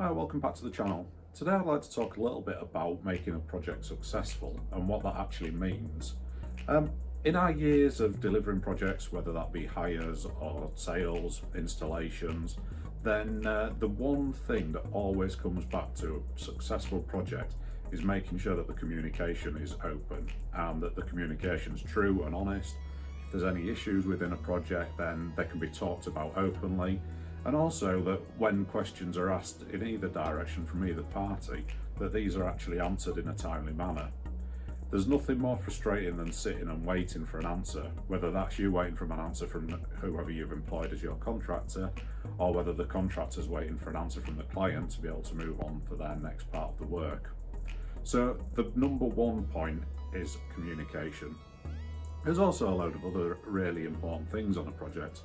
Hi, welcome back to the channel. Today I'd like to talk a little bit about making a project successful and what that actually means. In our years of delivering projects, whether that be hires or sales, installations, then the one thing that always comes back to a successful project is making sure that the communication is open and that the communication is true and honest. If there's any issues within a project, then they can be talked about openly. And also that when questions are asked in either direction from either party, that these are actually answered in a timely manner. There's nothing more frustrating than sitting and waiting for an answer, whether that's you waiting for an answer from whoever you've employed as your contractor, or whether the contractor's waiting for an answer from the client to be able to move on for their next part of the work. So the number one point is communication. There's also a load of other really important things on a project.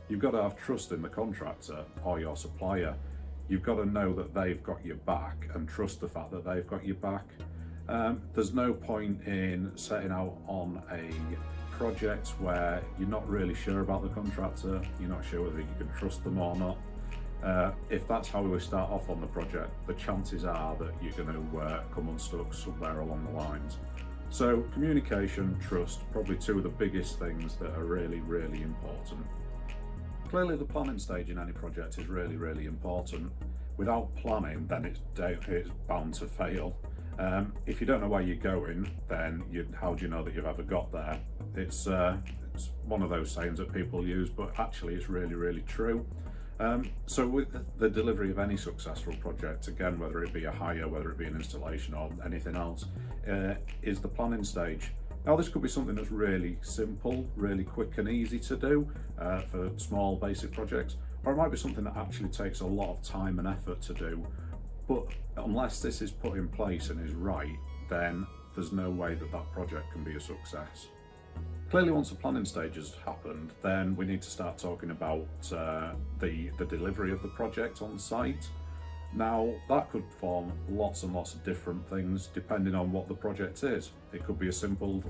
You've got to have trust in the contractor or your supplier. You've got to know that they've got your back and trust the fact that they've got your back. There's no point in setting out on a project where you're not really sure about the contractor, you're not sure whether you can trust them or not. If that's how we start off on the project, the chances are that you're going to come unstuck somewhere along the lines. So communication, trust, probably two of the biggest things that are really, really important. Clearly the planning stage in any project is really, really important. Without planning, then it's bound to fail. If you don't know where you're going, then how do you know that you've ever got there? It's one of those sayings that people use, but actually it's really, really true. So with the delivery of any successful project, again, whether it be a hire, whether it be an installation or anything else, is the planning stage. Now this could be something that's really simple, really quick and easy to do for small basic projects, or it might be something that actually takes a lot of time and effort to do. But unless this is put in place and is right, then there's no way that that project can be a success. Clearly once the planning stage has happened, then we need to start talking about the delivery of the project on site. Now that could form lots and lots of different things depending on what the project is. It could be a simple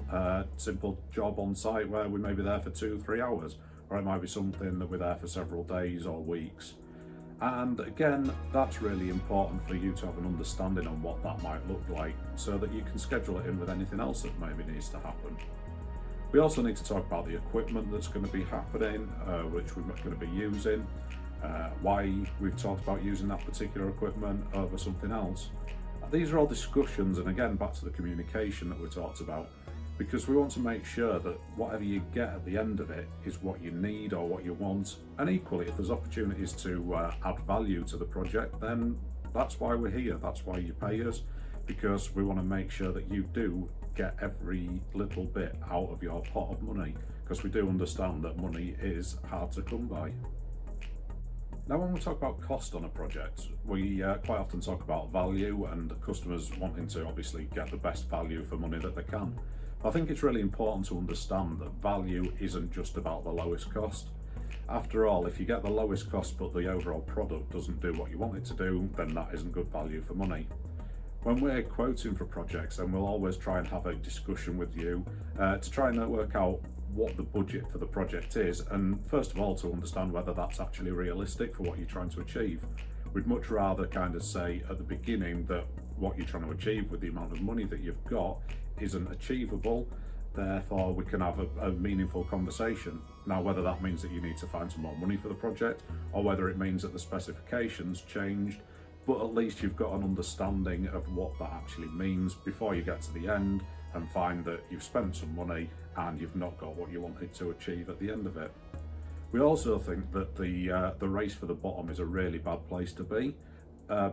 job on site where we may be there for 2-3 hours, or it might be something that we're there for several days or weeks. And again, that's really important for you to have an understanding on what that might look like so that you can schedule it in with anything else that maybe needs to happen. We also need to talk about the equipment that's going to be happening, which we're going to be using. Why we've talked about using that particular equipment over something else. These are all discussions, and again back to the communication that we talked about, because we want to make sure that whatever you get at the end of it is what you need or what you want. And equally, if there's opportunities to add value to the project, then that's why we're here, that's why you pay us, because we want to make sure that you do get every little bit out of your pot of money, because we do understand that money is hard to come by. Now when we talk about cost on a project, we quite often talk about value and customers wanting to obviously get the best value for money that they can. I think it's really important to understand that value isn't just about the lowest cost. After all, if you get the lowest cost but the overall product doesn't do what you want it to do, then that isn't good value for money. When we're quoting for projects, then we'll always try and have a discussion with you to try and work out what the budget for the project is, and first of all to understand whether that's actually realistic for what you're trying to achieve. We'd much rather kind of say at the beginning that what you're trying to achieve with the amount of money that you've got isn't achievable, therefore we can have a meaningful conversation. Now whether that means that you need to find some more money for the project, or whether it means that the specifications changed, but at least you've got an understanding of what that actually means before you get to the end and find that you've spent some money and you've not got what you wanted to achieve at the end of it. We also think that the race for the bottom is a really bad place to be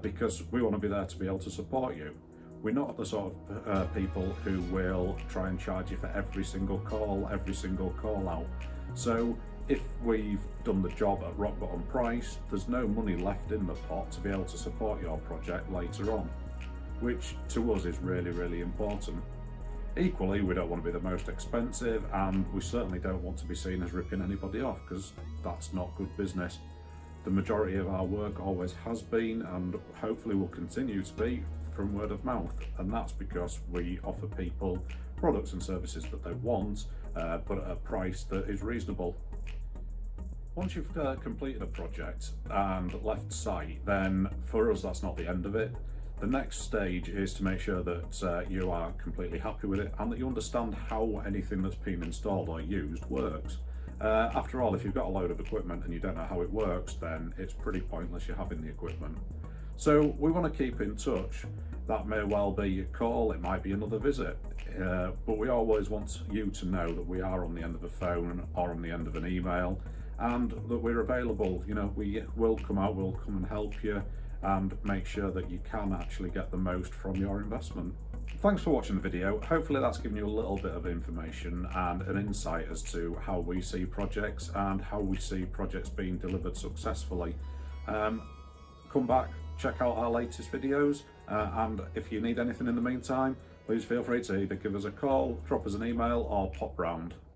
because we want to be there to be able to support you. We're not the sort of people who will try and charge you for every single call out. So if we've done the job at rock bottom price, there's no money left in the pot to be able to support your project later on, which to us is really, really important. Equally, we don't want to be the most expensive, and we certainly don't want to be seen as ripping anybody off, because that's not good business. The majority of our work always has been, and hopefully will continue to be, from word of mouth, and that's because we offer people products and services that they want, but at a price that is reasonable. Once you've completed a project and left site, then for us that's not the end of it. The next stage is to make sure that you are completely happy with it and that you understand how anything that's been installed or used works. After all, if you've got a load of equipment and you don't know how it works, then it's pretty pointless you having the equipment. So we want to keep in touch. That may well be a call, it might be another visit, but we always want you to know that we are on the end of a phone or on the end of an email, and that we're available. You know, we will come out, we'll come and help you and make sure that you can actually get the most from your investment. Thanks for watching the video. Hopefully that's given you a little bit of information and an insight as to how we see projects and how we see projects being delivered successfully. Come back, check out our latest videos, and if you need anything in the meantime, please feel free to either give us a call, drop us an email or pop round.